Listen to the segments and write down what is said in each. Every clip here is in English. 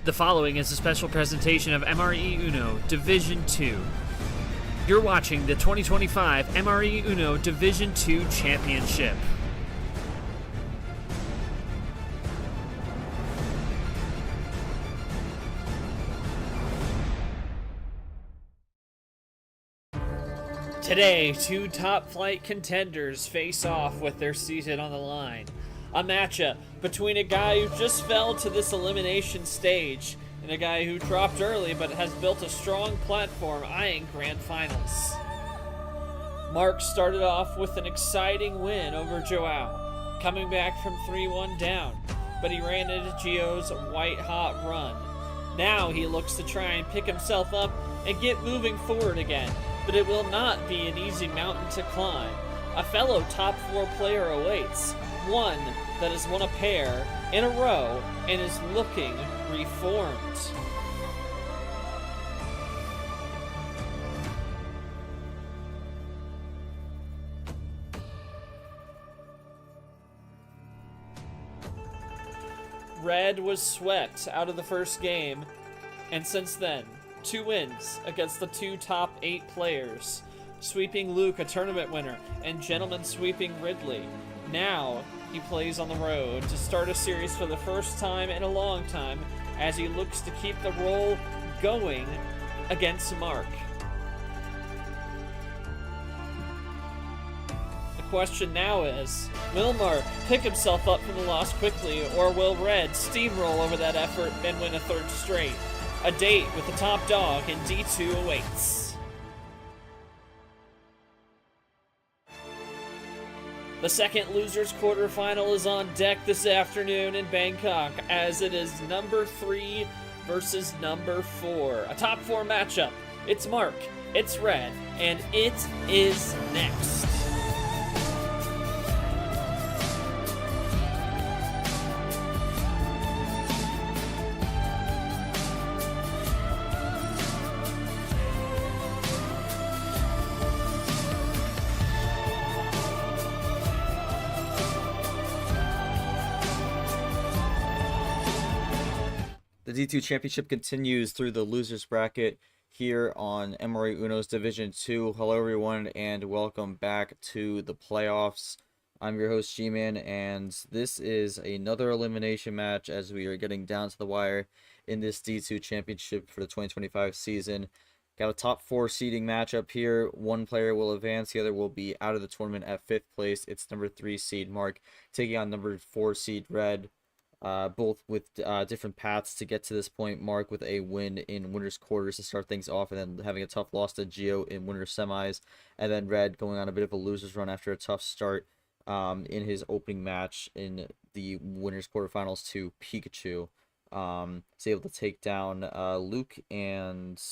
The following is a special presentation of MRE Uno Division 2. You're watching the 2025 MRE Uno Division 2 Championship. Today, two top-flight contenders face off with their season on the line. A matchup between a guy who just fell to this elimination stage and a guy who dropped early but has built a strong platform eyeing grand finals. Mark started off with an exciting win over Joao, coming back from 3-1 down, but he ran into Gio's white-hot run. Now he looks to try and pick himself up and get moving forward again, but it will not be an easy mountain to climb. A fellow top 4 player awaits, one that has won a pair in a row and is looking reformed. Red was swept out of the first game, and since then, 2 wins against the 2 top 8 players, sweeping Luke, a tournament winner, and gentleman sweeping Ridley. Now, he plays on the road to start a series for the first time in a long time as he looks to keep the roll going against Mark. The question now is, will Mark pick himself up from the loss quickly, or will Red steamroll over that effort and win a 3rd straight? A date with the top dog in D2 awaits. The second losers quarterfinal is on deck this afternoon in Bangkok, as it is number 3 versus number 4. A top 4 matchup. It's Mark, it's Red, and it is next. The D2 Championship continues through the losers bracket here on MRE Uno's Division 2. Hello everyone and welcome back to the playoffs. I'm your host G-Man, and this is another elimination match as we are getting down to the wire in this D2 Championship for the 2025 season. Got a top 4 seeding matchup here. One player will advance, the other will be out of the tournament at 5th place. It's number 3 seed Mark taking on number 4 seed Red. Both with different paths to get to this point. Mark with a win in winners quarters to start things off, and then having a tough loss to Gio in winners semis, and then Red going on a bit of a loser's run after a tough start in his opening match in the winners quarterfinals to Pikachu. He's able to take down Luke and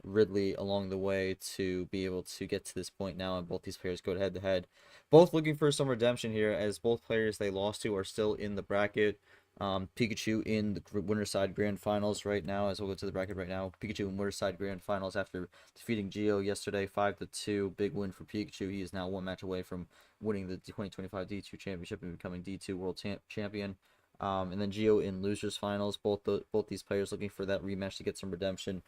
Ridley along the way to be able to get to this point now, and both these players go head to head, both looking for some redemption here, as both players they lost to are still in the bracket. Pikachu in the winner's side grand finals right now, as we'll go to the bracket right now. Pikachu in winner's side grand finals after defeating Gio yesterday 5-2. Big win for Pikachu. He is now 1 match away from winning the 2025 D2 championship and becoming D2 world champion. And then Gio in losers finals. Both these players looking for that rematch to get some redemption.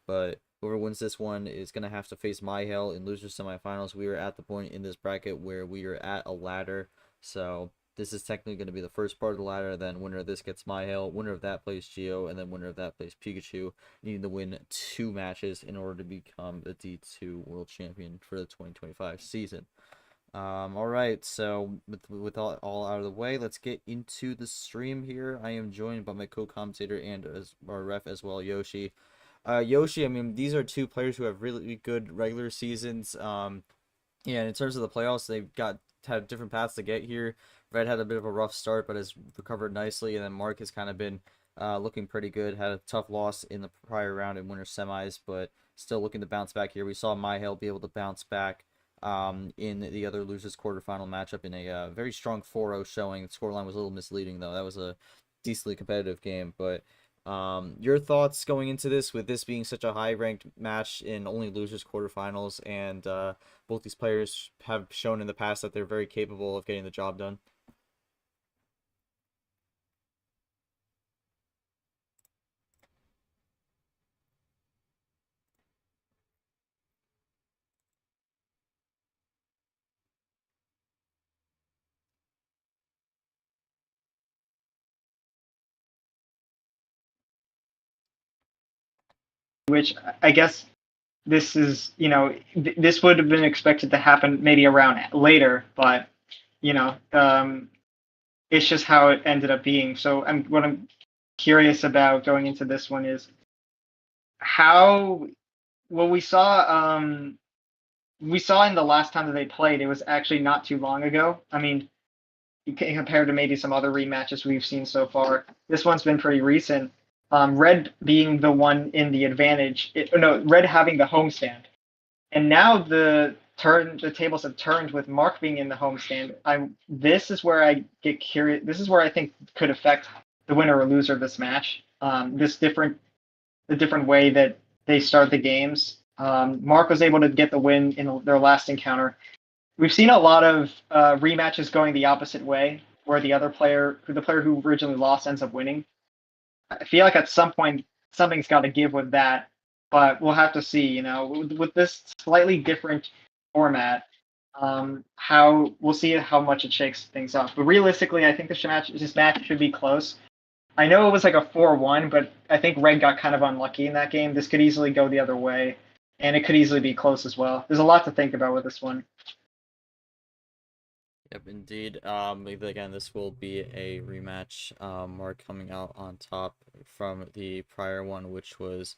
But whoever wins this one is going to have to face Mihael in losers semifinals. We are at the point in this bracket where we are at a ladder. So this is technically going to be the first part of the ladder. Then winner of this gets Mihael, winner of that plays Gio, and then winner of that plays Pikachu, needing to win 2 matches in order to become the D2 world champion for the 2025 season. Alright, so with all out of the way, let's get into the stream here. I am joined by my co-commentator and our ref as well, Yoshi. Yoshi, I mean, these are 2 players who have really good regular seasons. Yeah, and in terms of the playoffs, they've had different paths to get here. Red had a bit of a rough start, but has recovered nicely, and then Mark has kind of been looking pretty good. Had a tough loss in the prior round in winter semis, but still looking to bounce back here. We saw Mihael be able to bounce back in the other losers quarterfinal matchup in a very strong 4-0 showing. The scoreline was a little misleading, though. That was a decently competitive game, but your thoughts going into this, with this being such a high-ranked match in only losers quarterfinals, and both these players have shown in the past that they're very capable of getting the job done. which I guess this is, this would have been expected to happen maybe around later, but, it's just how it ended up being. So what I'm curious about going into this one is how, well, we saw in the last time that they played, it was actually not too long ago. I mean, compared to maybe some other rematches we've seen so far, this one's been pretty recent. Red being the one in the advantage, Red having the homestand, and now the tables have turned with Mark being in the homestand. This is where I get curious. This is where I think could affect the winner or loser of this match. The different way that they start the games. Mark was able to get the win in their last encounter. We've seen a lot of rematches going the opposite way, where the player who originally lost ends up winning. I feel like at some point something's got to give with that, but we'll have to see. With this slightly different format, we'll see how much it shakes things up. But realistically, I think this match should be close. I know it was like a 4-1, but I think Red got kind of unlucky in that game. This could easily go the other way, and it could easily be close as well. There's a lot to think about with this one. Yep, indeed. Again, this will be a rematch. Mark coming out on top from the prior one, which was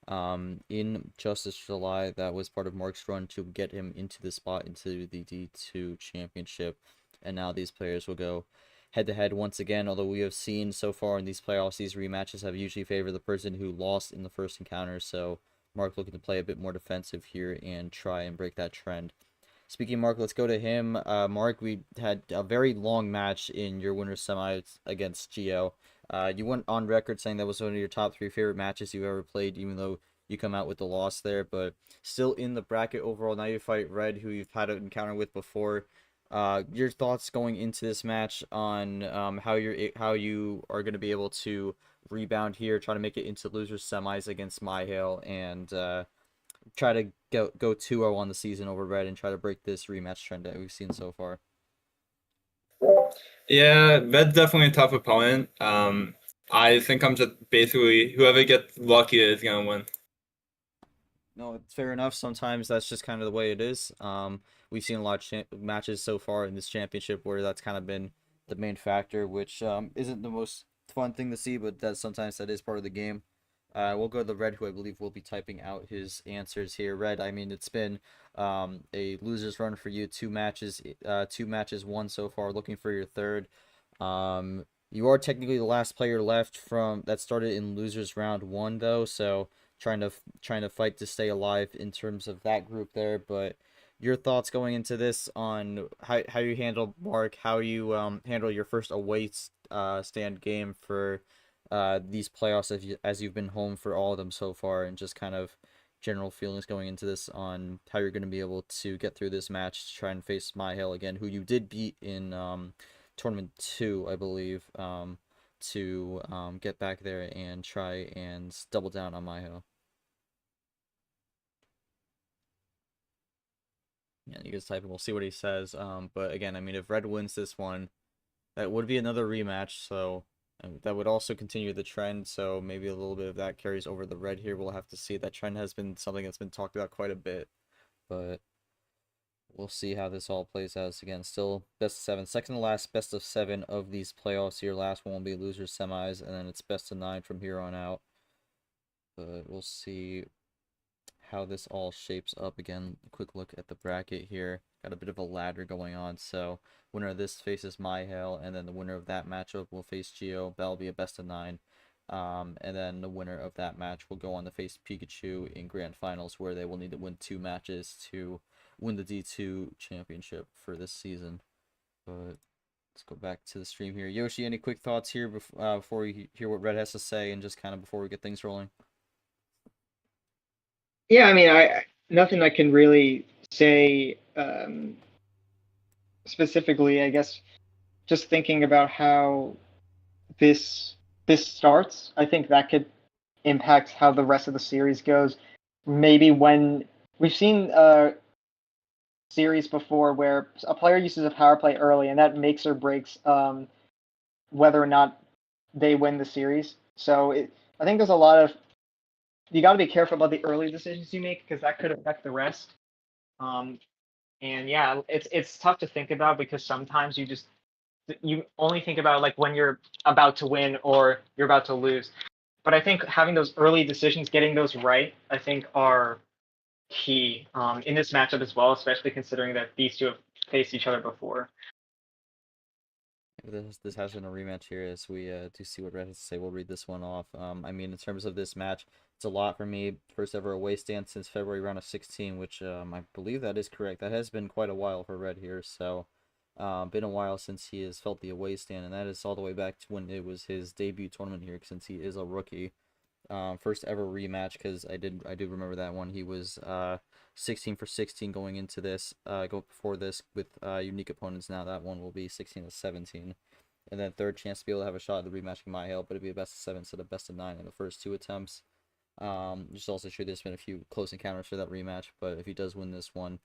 in Justice July. That was part of Mark's run to get him into the spot into the D2 championship. And now these players will go head-to-head once again, although we have seen so far in these playoffs, these rematches have usually favored the person who lost in the first encounter. So Mark looking to play a bit more defensive here and try and break that trend. Speaking of Mark, let's go to him. Mark, we had a very long match in your winner's semis against Gio. You went on record saying that was one of your top 3 favorite matches you ever played, even though you come out with the loss there. But still in the bracket overall, now you fight Red, who you've had an encounter with before. Your thoughts going into this match on how you are going to be able to rebound here, try to make it into loser's semis against Mihael, and try to go 2-0 on the season over Red and try to break this rematch trend that we've seen so far. Yeah, Red's definitely a tough opponent. I think I'm just basically whoever gets lucky is gonna win. No, it's fair enough. Sometimes that's just kind of the way it is. We've seen a lot of matches so far in this championship where that's kind of been the main factor, which isn't the most fun thing to see, but sometimes that is part of the game. We'll go to the Red, who I believe will be typing out his answers here. Red, I mean, it's been a loser's run for you. 2 matches won so far. Looking for your third. You are technically the last player left from that started in losers round 1, though. So trying to fight to stay alive in terms of that group there. But your thoughts going into this on how you handle Mark, how you handle your first away stand game for these playoffs as you've been home for all of them so far, and just kind of general feelings going into this on how you're going to be able to get through this match to try and face Mihael again, who you did beat in tournament 2, I believe, to get back there and try and double down on Mihael. Yeah, you guys type and we'll see what he says. But again, I mean, if Red wins this one, that would be another rematch, so that would also continue the trend, so maybe a little bit of that carries over the Red here. We'll have to see. That trend has been something that's been talked about quite a bit, but we'll see how this all plays out. Again, still best of 7. Second to last best of 7 of these playoffs here. Last one will be losers semis, and then it's best of 9 from here on out. But we'll see how this all shapes up. Again, a quick look at the bracket here. Got a bit of a ladder going on, so winner of this faces Mihael, and then the winner of that matchup will face Gio. That'll be a best of 9. And then the winner of that match will go on to face Pikachu in grand finals, where they will need to win 2 matches to win the D2 championship for this season. But let's go back to the stream here. Yoshi, any quick thoughts here before we hear what Red has to say, and just kind of before we get things rolling? Yeah, I mean, nothing I can really say specifically. I guess just thinking about how this starts, I think that could impact how the rest of the series goes. Maybe when we've seen a series before where a player uses a power play early, and that makes or breaks whether or not they win the series. So I think there's a lot of you got to be careful about the early decisions you make because that could affect the rest. And yeah, it's tough to think about because sometimes you only think about like when you're about to win or you're about to lose. But I think having those early decisions, getting those right, I think are key in this matchup as well, especially considering that these two have faced each other before. This has been a rematch here as we do see what Red has to say. We'll read this one off. I mean, in terms of this match, it's a lot for me. First ever away stand since February round of 16, which I believe that is correct. That has been quite a while for Red here, so been a while since he has felt the away stand, and that is all the way back to when it was his debut tournament here, since he is a rookie. First ever rematch, because I do remember that one. He was 16 for 16 going into this, go before this with unique opponents. Now that one will be 16 to 17, and then third chance to be able to have a shot at the rematch with Mihael, but it'd be a best of 7 instead of best of 9 in the first 2 attempts. Just also sure there's been a few close encounters for that rematch, but if he does win this one,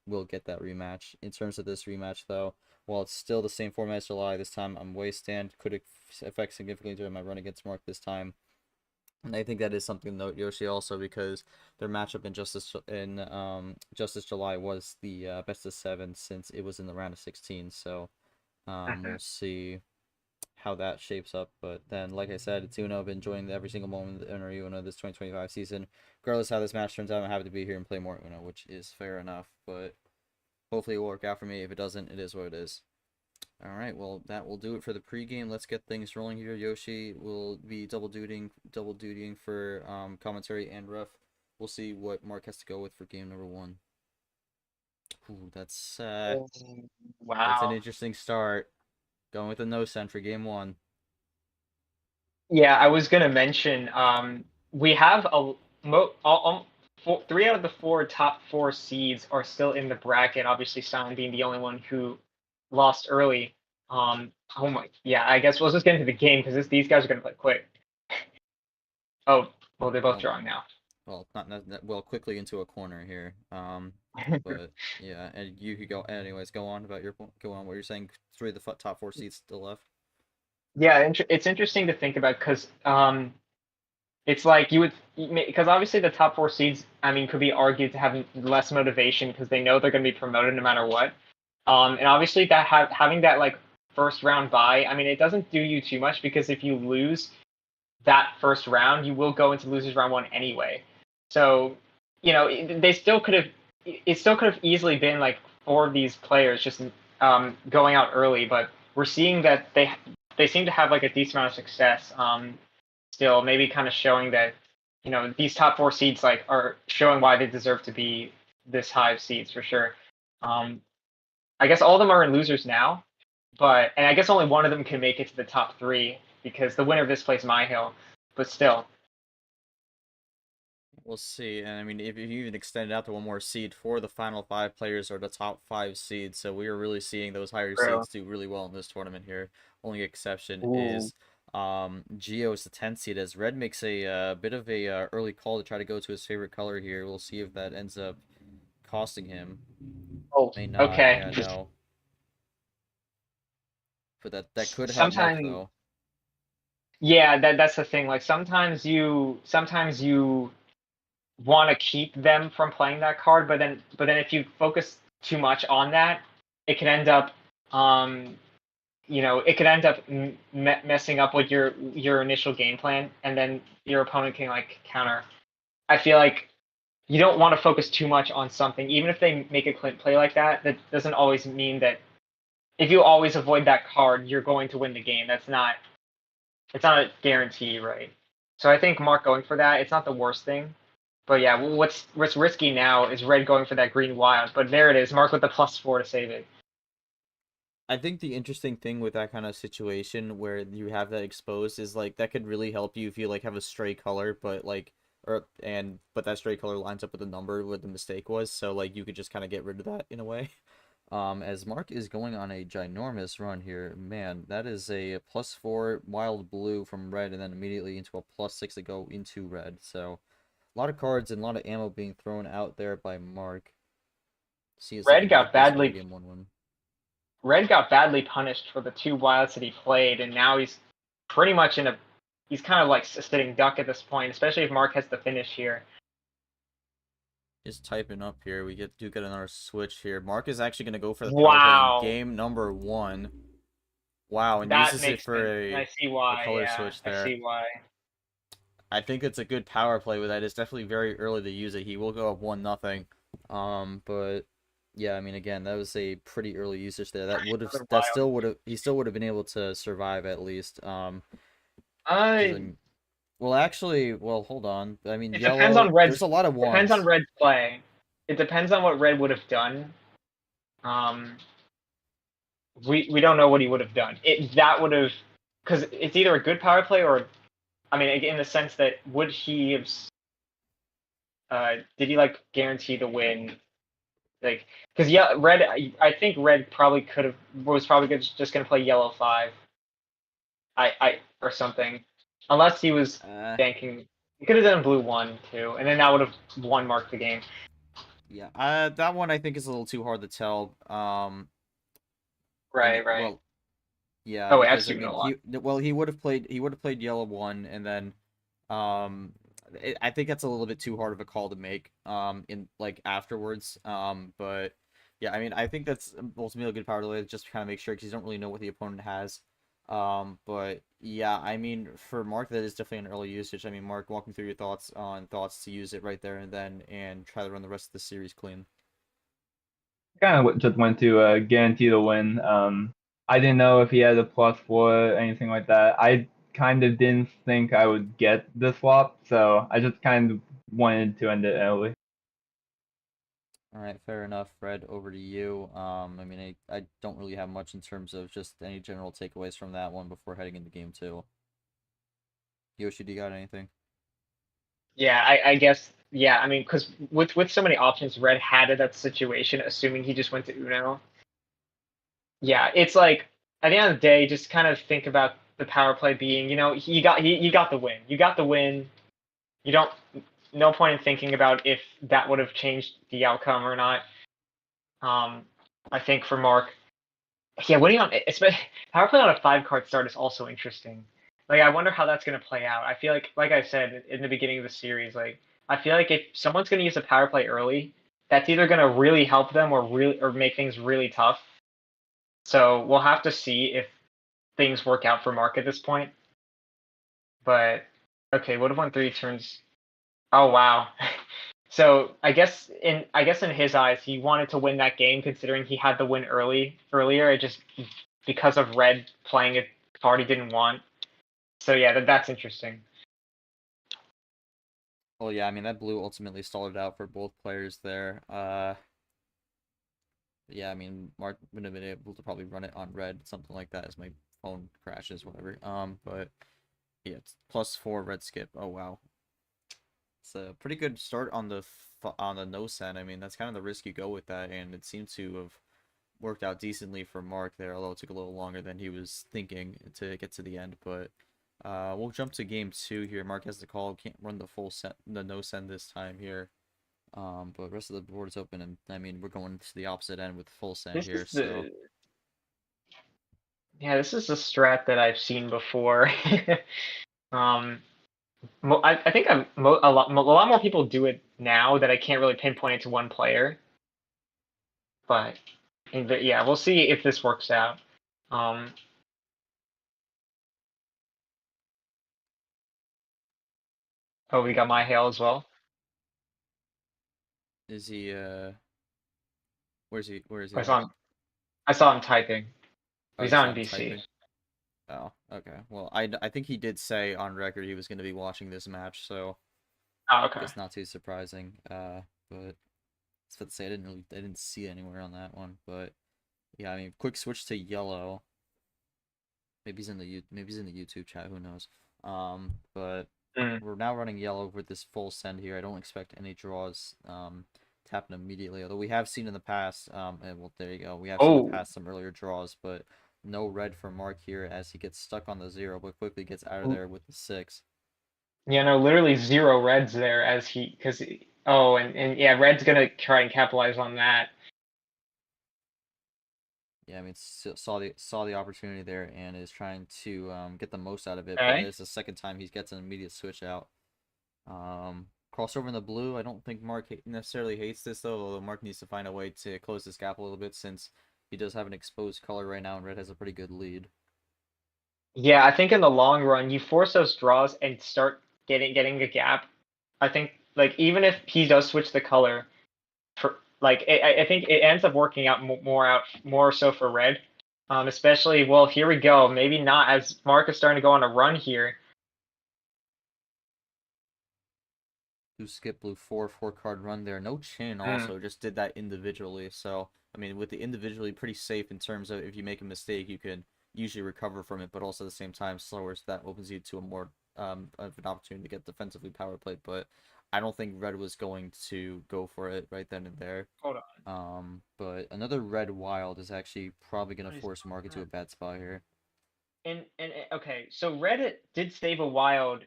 we'll get that rematch. In terms of this rematch, though, while it's still the same format as July, this time I'm way stand could affect significantly during my run against Mark this time. And I think that is something to note, Yoshi, also because their matchup in Justice July was the best of 7 since it was in the round of 16. So we'll see how that shapes up. But then, like I said, it's Uno. I've been enjoying every single moment of the Uno this 2025 season. Regardless how this match turns out, I'm happy to be here and play more Uno, which is fair enough. But hopefully it will work out for me. If it doesn't, it is what it is. Alright, well, that will do it for the pregame. Let's get things rolling here. Yoshi will be double dutying for commentary and ref. We'll see what Mark has to go with for game number 1. Ooh, that's an Wow. interesting start. Going with a no send for game 1. Yeah, I was gonna mention we have three out of the top 4 seeds are still in the bracket. Obviously, Silent being the only one who lost early. Oh my, yeah. I guess we'll just get into the game because these guys are gonna play quick. Oh, well, they're both drawing now. Well, not quickly into a corner here. But yeah, and you could go. Anyways, go on about your point. Go on. What you're saying? 3 of the top 4 seeds still left. Yeah, it's interesting to think about because it's like you would because obviously the top 4 seeds, I mean, could be argued to have less motivation because they know they're going to be promoted no matter what. And obviously that having that like first round bye, I mean, it doesn't do you too much because if you lose that first round, you will go into losers round 1 anyway. So, you know, they still could have. It still could have easily been like 4 of these players just going out early, but we're seeing that they seem to have like a decent amount of success. Still, maybe kind of showing that these top 4 seeds like are showing why they deserve to be this high of seeds for sure. I guess all of them are in losers now, and I guess only one of them can make it to the top 3 because the winner of this plays Mihael. But still, We'll see. And I mean, if you even extend it out to one more seed, 4 of the final 5 players are the top 5 seeds. So we are really seeing those higher seeds do really well in this tournament here. Only exception is Geo is the 10th seed as Red makes a bit of a early call to try to go to his favorite color here. We'll see if that ends up costing him. May not. okay. Yeah, no. But that could help Mark Sometimes, though. yeah, that's the thing. Like sometimes you want to keep them from playing that card, but then if you focus too much on that, it can end up messing up with your initial game plan, and then your opponent can like counter. I feel like you don't want to focus too much on something, even if they make a Clint play like that. That doesn't always mean that if you always avoid that card, you're going to win the game. It's not a guarantee, right? So I think Mark going for that, it's not the worst thing. But yeah, what's risky now is Red going for that green wild. But there it is, Mark with the +4 to save it. I think the interesting thing with that kind of situation where you have that exposed is like that could really help you if you like have a stray color, but like but that stray color lines up with the number where the mistake was, so like you could just kind of get rid of that in a way. As Mark is going on a ginormous run here, man, that is a +4 wild blue from Red and then immediately into a +6 to go into Red. So a lot of cards and a lot of ammo being thrown out there by Mark. See if Red got badly game 1-1. Red got badly punished for the 2 wilds that he played, and now he's pretty much in a he's kind of like a sitting duck at this point, especially if Mark has the finish here. Just typing up here. We do get another switch here. Mark is actually going to go for the power play in Wow, game number 1. Wow, and that uses it makes for sense. And I see a why. color Yeah, switch I there. see why. I think it's a good power play with that. It's definitely very early to use it. He will go up 1-0. But yeah, I mean, again, that was a pretty early usage there. Another That wild. still would have he still would have been able to survive at least. 'Cause I well, actually, well, hold on. I mean, It depends on yellow. Red's There's a lot of depends on ones. Red's play. It depends on what Red would have done. Um, we don't know what he would have done. That would have, because it's either a good power play or, I mean, in the sense that would he have, did he like guarantee the win? Like, because yeah, Red. I think Red probably was probably just gonna play yellow 5. Or something, unless he was banking. He could have done blue 1 too, and then that would have marked the game. Yeah, that one I think is a little too hard to tell. Right. Well, yeah, Oh wait, I've because I seen it a mean, lot. he would have played yellow 1, and then, I think that's a little bit too hard of a call to make, in like afterwards. But yeah, I mean, I think that's ultimately a good power play, just to kind of make sure, because you don't really know what the opponent has. But yeah, I mean, for Mark, that is definitely an early usage. I mean, Mark, walk me through your thoughts to use it right there and then, and try to run the rest of the series clean. Kind of just went to guarantee the win. I didn't know if he had a +4 or anything like that. I kind of didn't think I would get the swap, so I just kind of wanted to end it early. All right, fair enough. Fred, over to you. I mean, I don't really have much in terms of just any general takeaways from that one before heading into game 2. Yoshi, do you got anything? Yeah, I guess. Yeah, I mean, because with so many options, Red had that situation, assuming he just went to Uno. Yeah, it's like at the end of the day, just kind of think about the power play being, you got the win. You got the win. You don't. No point in thinking about if that would have changed the outcome or not. I think for Mark, yeah, winning on especially power play on a 5 card start is also interesting. Like, I wonder how that's going to play out. I feel like I said in the beginning of the series, like I feel like if someone's going to use a power play early, that's either going to really help them or make things really tough. So we'll have to see if things work out for Mark at this point. But okay, what if on 3 turns? Oh wow. So I guess in his eyes, he wanted to win that game, considering he had the win earlier. It just because of Red playing a card he didn't want. So yeah, that's interesting. Well, yeah, I mean, that blue ultimately stalled it out for both players there. Yeah, I mean, Mark would have been able to probably run it on red, something like that, as my phone crashes, whatever. But yeah, it's +4 red skip. Oh wow, it's a pretty good start on the no send. I mean, that's kind of the risk you go with that, and it seemed to have worked out decently for Mark there, although it took a little longer than he was thinking to get to the end. But we'll jump to game 2 here. Mark has the call, can't run the no send this time here. But the rest of the board is open, and I mean, we're going to the opposite end with full send This here. is So this is a strat that I've seen before. um, I think a lot more people do it now that I can't really pinpoint it to one player. But yeah, we'll see if this works out. Um, oh, we got Mihael as well. is he? Where's he? Where is he I at? saw him. I saw him typing. Oh, He's you out saw in him BC. typing. Oh, okay. Well, I think he did say on record he was going to be watching this match, so Oh, I okay. guess not too surprising. But it's to say I didn't see it anywhere on that one. But yeah, I mean, quick switch to yellow. Maybe he's in the YouTube chat. Who knows? But Mm. we're now running yellow with this full send here. I don't expect any draws to happen immediately. Although we have seen in the past, and well, there you go. We have seen in the Oh, past some earlier draws, but no red for Mark here as he gets stuck on the 0, but quickly gets out of there with the 6. yeah, no, literally 0 reds there and yeah, Red's gonna try and capitalize on that. Yeah, I mean, saw the opportunity there and is trying to get the most out of it. But Okay. it's the second time he gets an immediate switch out. Crossover in the blue. I don't think Mark necessarily hates this though. Although Mark needs to find a way to close this gap a little bit since he does have an exposed color right now, and Red has a pretty good lead. Yeah, I think in the long run, you force those draws and start getting a gap. I think like even if he does switch the color, for like I think it ends up working out more so for Red. Especially well, here we go. Maybe not as Mark is starting to go on a run here. Blue skip blue 4 card run there. No chin also just did that individually. So I mean, with the individually pretty safe in terms of if you make a mistake, you can usually recover from it, but also at the same time slower, so that opens you to a more of an opportunity to get defensively power played. But I don't think Red was going to go for it right then and there. Hold But another Red Wild is actually probably gonna on. force Mark into a bad spot here. And okay, so Reddit did save a wild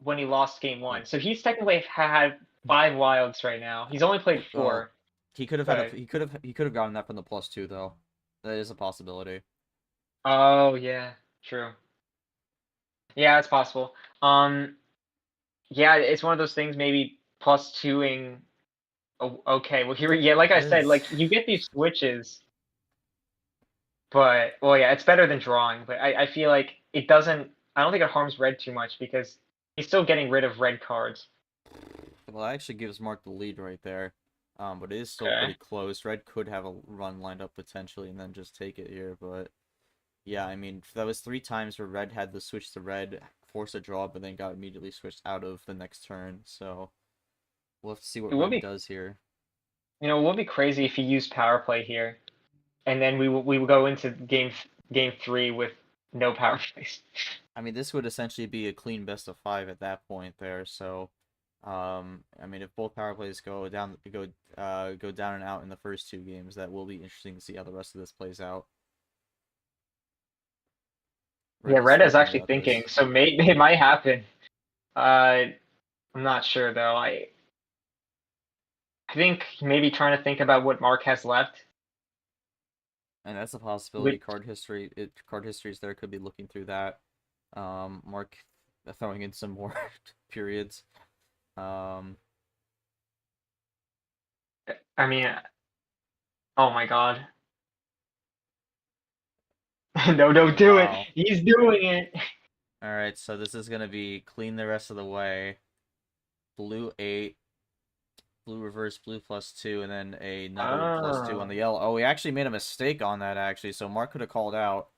when he lost game Yeah. one, so he's technically had 5 wilds right now. He's only played Well, 4. he could have But he could have gotten that from the +2 though. That is a possibility. oh yeah, true. Yeah, it's possible. Yeah, it's one of those things. Maybe +2ing. Oh, okay, well here, yeah, like I said, like you get these switches, but well, yeah, it's better than drawing. But I feel like it doesn't. I don't think it harms Red too much because he's still getting rid of red cards. Well, that actually gives Mark the lead right there. But it is still Okay. pretty close. Red could have a run lined up potentially and then just take it here, but yeah, I mean, that was 3 times where Red had the switch to Red, force a draw, but then got immediately switched out of the next turn. So we'll have to see It what would Red be, does here. it would be crazy if he used power play here, and then we would go into game 3 with no power plays. I mean, this would essentially be a clean best of 5 at that point there. So, I mean, if both power plays go down and out in the first 2 games, that will be interesting to see how the rest of this plays out. Yeah, Is Red is thinking actually about thinking, this. so it might happen. I'm not sure though. I think maybe trying to think about what Mark has left. And that's a possibility. With Card histories there could be looking through that. Mark throwing in some more periods. I mean, oh my god. No, don't do it. Wow. He's doing it. All right, so this is gonna be clean the rest of the way. Blue 8, blue reverse, blue +2, and then another +2 on the yellow. Oh, he actually made a mistake on that actually. So Mark could have called out.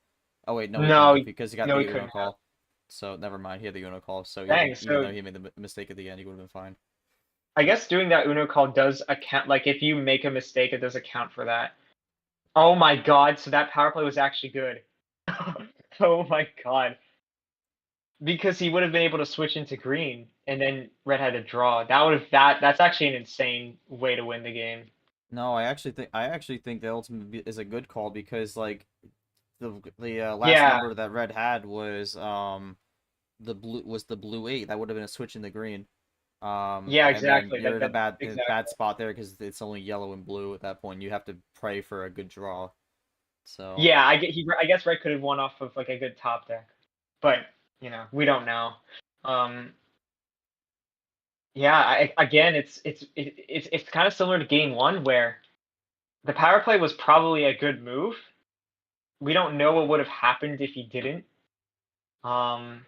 Oh wait, no, he couldn't No, have because he got no, he the Uno couldn't have. call. So never mind, he had the Uno call. So Dang, even so though he made the mistake at the end, he would have been fine. I guess doing that Uno call does account, like if you make a mistake, it does account for that. Oh my god, so that power play was actually good. Oh my god. Because he would have been able to switch into green and then Red had to draw. That's actually an insane way to win the game. No, I actually think the ultimate is a good call because like the last Yeah, number that Red had was the blue 8. That would have been a switch in the green. yeah, And then exactly. you're in a Exactly. bad spot there because it's only yellow and blue at that point. You have to pray for a good draw. So Yeah, I guess Red could have won off of like a good top deck. But, we don't know. Um yeah, again, it's kind of similar to game 1 where the power play was probably a good move. We don't know what would have happened if he didn't. Um,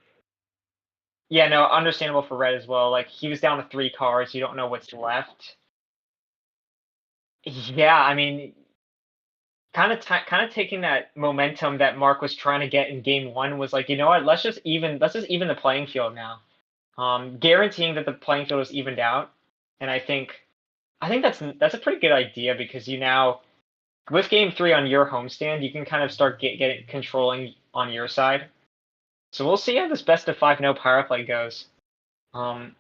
yeah, no, understandable for Red as well. Like he was down to 3 cards, you don't know what's left. Yeah, I mean, kind of taking that momentum that Mark was trying to get in game 1 was like, you know what? Let's just even the playing field now. Guaranteeing that the playing field is evened out, and I think that's a pretty good idea because you now with game 3 on your homestand, you can kind of start getting controlling on your side. So we'll see how this best of 5 no power play goes. Um,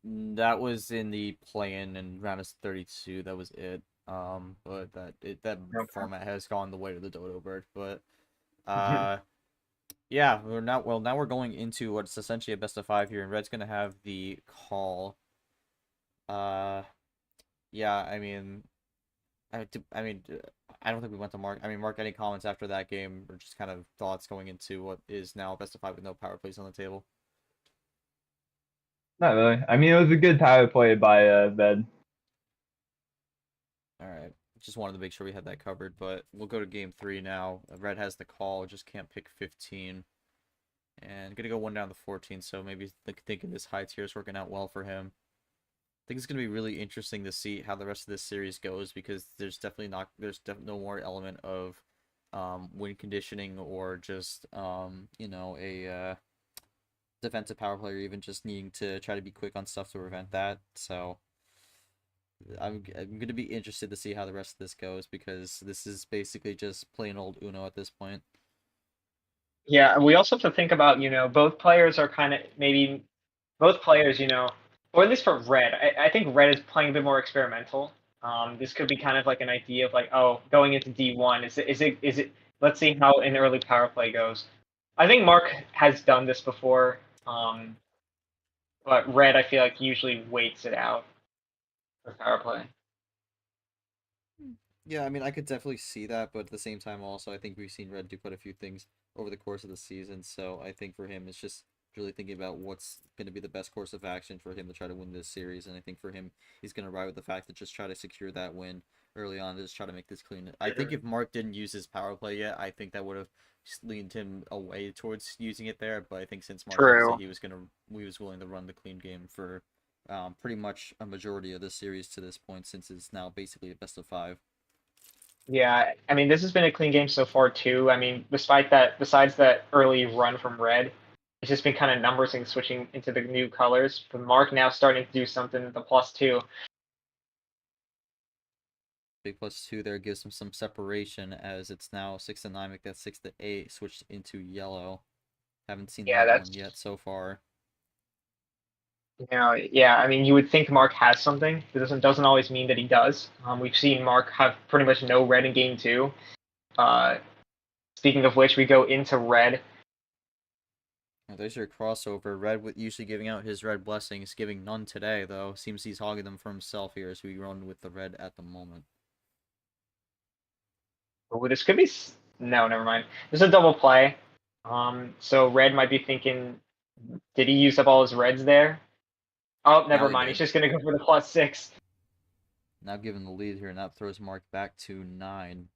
that was in the play-in and round of 32. That was it. But that no format has gone the way of the dodo bird. But uh, Yeah, now we're going into what's essentially a best of five here, and Red's gonna have the call. Uh, yeah, I don't think we went to Mark. I mean, Mark, any comments after that game, or just kind of thoughts going into what is now best of five with no power plays on the table? Not really. I mean, it was a good power play by Ved. All right, just wanted to make sure we had that covered, but we'll go to game three now. Red has the call, just can't pick 15, and gonna go one down to 14. So maybe thinking this high tier is working out well for him. I think it's going to be really interesting to see how the rest of this series goes because there's definitely no more element of win conditioning or just a defensive power play or even just needing to try to be quick on stuff to prevent that. So I'm going to be interested to see how the rest of this goes because this is basically just plain old Uno at this point. Yeah, we also have to think about, both players are kind of maybe both players, or at least for Red, I think Red is playing a bit more experimental. This could be kind of like an idea of like, oh, going into D1, is it? Let's see how an early power play goes. I think Mark has done this before, but Red, I feel like usually waits it out for power play. Yeah, I mean, I could definitely see that, but at the same time, also, I think we've seen Red do quite a few things over the course of the season. So I think for him, it's just really thinking about what's going to be the best course of action for him to try to win this series. And I think for him, he's going to ride with the fact that just try to secure that win early on, to just try to make this clean. I think if Mark didn't use his power play yet, I think that would have just leaned him away towards using it there. But I think since Mark did say True. he was willing to run the clean game for pretty much a majority of the series to this point, since it's now basically a best of five. Yeah, I mean, this has been a clean game so far too. I mean, besides that early run from Red, it's just been kind of numbers and switching into the new colors. But Mark now starting to do something with the +2. Big +2 there gives him some separation as it's now 6 to 9, make that 6 to 8, switched into yellow. Haven't seen Yeah, that that's one yet so far. yeah. I mean, you would think Mark has something. It doesn't always mean that he does. We've seen Mark have pretty much no red in game two. Uh, Speaking of which, we go into red. Now, there's your crossover. Red with usually giving out his red blessings, giving none today though. Seems he's hogging them for himself here as we run with the red at the moment. Oh, this could be no, never mind. This is a double play. So red might be thinking, did he use up all his reds there? Oh, Now never he mind. He's did. just gonna go for the +6. Now given the lead here, and that throws Mark back to 9.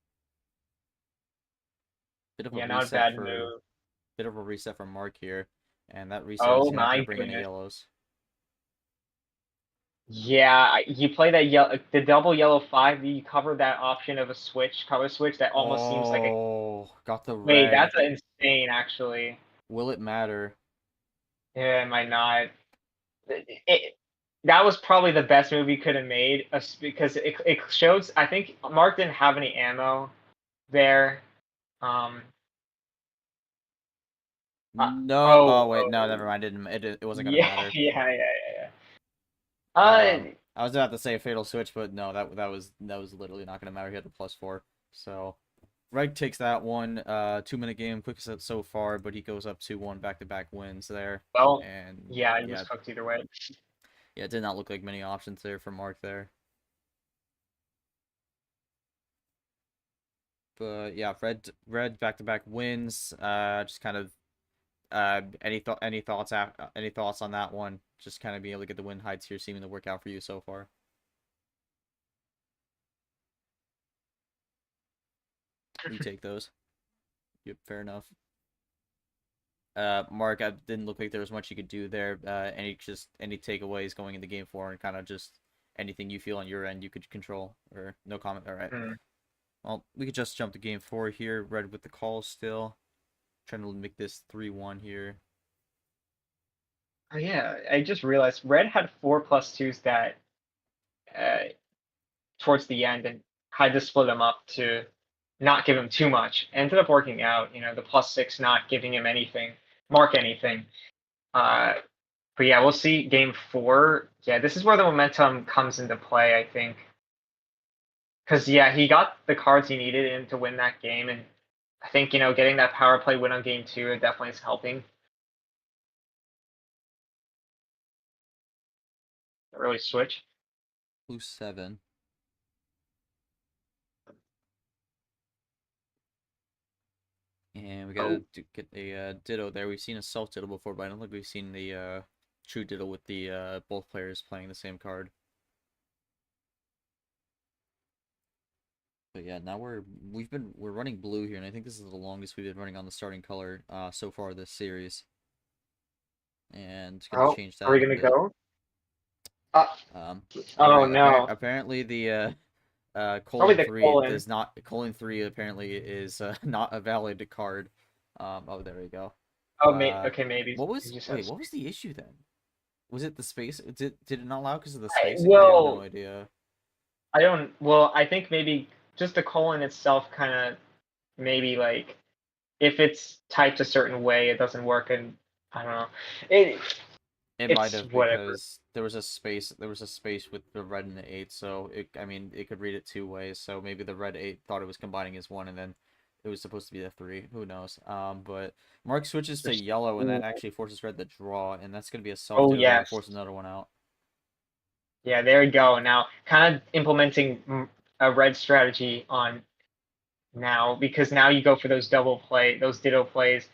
Bit of a Yeah, not a reset bad for move. Mark here, and that reset Oh is not going my to bring any goodness. yellows. Yeah, you play that the double yellow 5. You cover that option of a cover switch. That almost seems like a Oh, got the wait. red. That's insane, actually. Will it matter? Yeah, it might not. That was probably the best move he could have made because it shows. I think Mark didn't have any ammo there. Um. No. Oh. Oh wait, no, never mind. It wasn't gonna Yeah. matter. Yeah. Uh. I was about to say a fatal switch, but no, that was literally not gonna matter. He had the +4, so Reg takes that one. 2-minute game, quickest so far, but he goes up 2-1 back-to-back wins there. Well. And Yeah, he was cooked either way. yeah, it did not look like many options there for Mark there. But yeah, Red back-to-back wins. Just kind of any thoughts on that one? Just kind of being able to get the win heights here seeming to work out for you so far. You take those. Yep, fair enough. Mark, it didn't look like there was much you could do there. Any takeaways going into game 4 and kind of just anything you feel on your end you could control or no comment. All right. Well, we could just jump to game 4 here. Red with the call still. Trying to make this 3-1 here. Oh, yeah, I just realized Red had 4+2s that towards the end and had to split them up to not give him too much. Ended up working out, the +6 not giving him anything, Mark anything. But yeah, we'll see game 4. Yeah, this is where the momentum comes into play, I think. Because, yeah, he got the cards he needed in to win that game, and I think, getting that power play win on game 2 definitely is helping. Early switch. Blue 7. And we gotta get a Ditto there. We've seen a self Ditto before, but I don't think we've seen the true Ditto with the both players playing the same card. But yeah, now we're running blue here, and I think this is the longest we've been running on the starting color so far this series. And gonna change that. Are we gonna go? Oh no! Apparently the Probably colon the 3 colon. does not. Colon 3 apparently is not a valid card. Oh, there we go. Oh, okay, maybe. What was the issue then? Was it the space? Did it not allow because of the spacing? I have no idea. I think maybe just the colon itself kind of maybe like if it's typed a certain way, it doesn't work, and I don't know. It might have because there was a space with the red and the 8, so it could read it two ways. So maybe the red 8 thought it was combining as one, and then it was supposed to be the 3. Who knows? But Mark switches to yellow, and that actually forces red to draw, and that's gonna be a self to force another one out. Yeah, there we go. Now, kind of implementing a red strategy on now, because now you go for those ditto plays,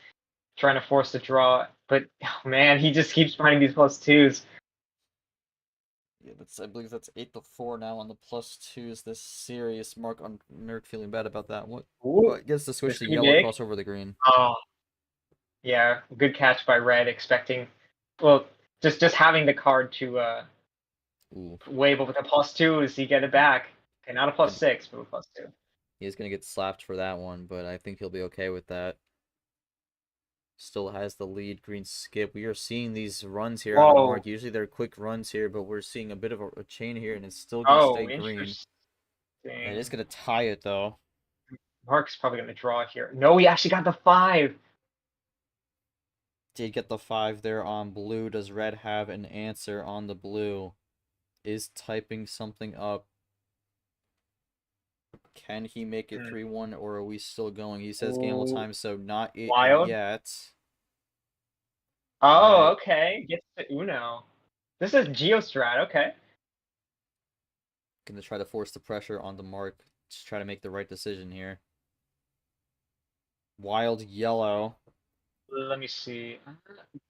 trying to force the draw. But oh man, he just keeps finding these +2s. Yeah, I believe that's 8-4 now on the +2s. This serious. Mark on Nerd feeling bad about that. What? Gets the switch to yellow cross over the green. Oh, yeah, good catch by red. Expecting, well, just having the card to wave over the +2s, you get it back. Okay, not a +6, but a +2. He's gonna get slapped for that one, but I think he'll be okay with that. Still has the lead. Green skip. We are seeing these runs here out of Mark. Usually they're quick runs here, but we're seeing a bit of a chain here, and it's still gonna stay green. It is gonna tie it though. Mark's probably gonna draw here. No, he actually got the 5. Did get the 5 there on blue. Does red have an answer on the blue? Is typing something up. Can he make it 3-1, or are we still going? He says gamble time, so not it yet. Oh, right. Okay. Gets to Uno. This is Geostrat, okay. Gonna try to force the pressure on the Mark to try to make the right decision here. Wild yellow. Let me see.